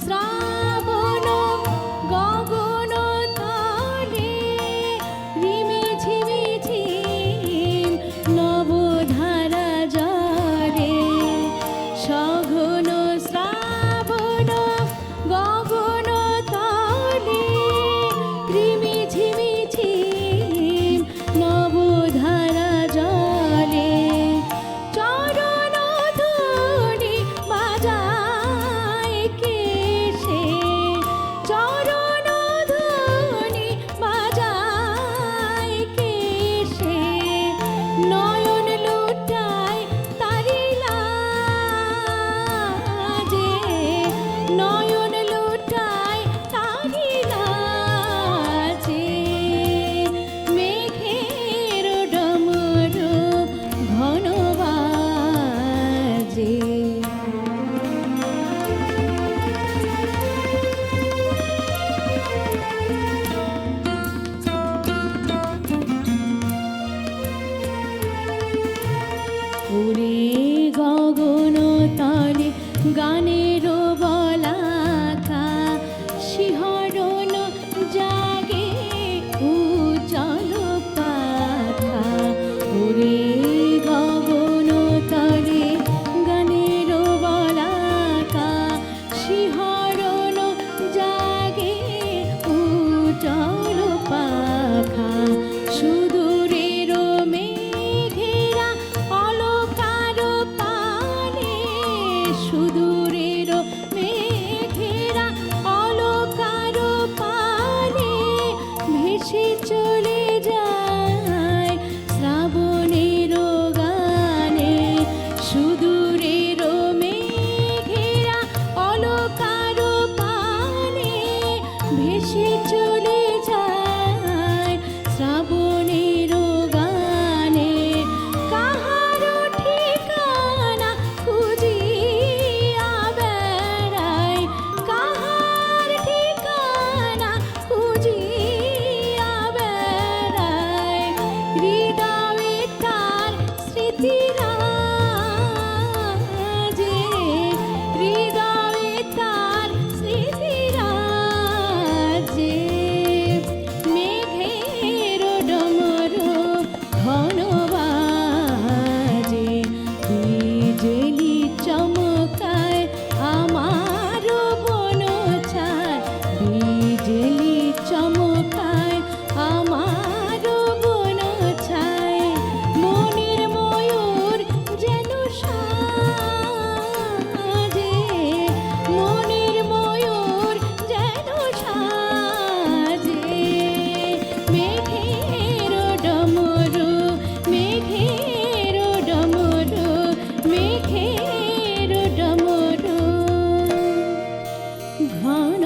শ্রাবণ গগন তলে রিমি ঝিমি ঝিম নবধারা জলে সঘন শ্রাবণ গগন তলে রিমি ঝিমি ঝিম নবধারা জলে চরণ ধ্বনি বাজায় কেশে চরণ ধ্বনি বাজায় কেশে নয়ন লুটায় তারি লাজে নয়ন লুটায় তারি লাজে মেঘের ডমরু ঘন বাজে উড়ে গগন তলে গানের বলাকা শিহরণ জাগে উজ্জ্বল পাখা উড়ে গগন তলে গানের বলাকা শিহরণ জাগে উজ্জ্বল পাখা সুদূরের মেঘেরা অলকার পানে সুদূরের মেঘেরা অলকার পানে ভেসে চলে যায় শ্রাবণের গানে সুদূরের মেঘেরা অলকার পানে ভেসে চলে যায় শ্রাবণের গানে কাহার ঠিকানা খুঁজিয়া বেড়ায় কাহার ঠিকানা খুঁজিয়া বেড়ায় হৃদয়ে তার স্মৃতিরাজে হৃদয়ে তার স্মৃতিরাজে মেঘের ডমরু ঘন বাজে বিজলি চমকায় আমার বন ছায় বিজলি চমকায় আমার বন ছায় মনের ময়ূর যেন সাজে মনের ময়ূর যেন সাজে মেঘের ডমরু মেঘের ডমরু মেঘের ডমরু ঘন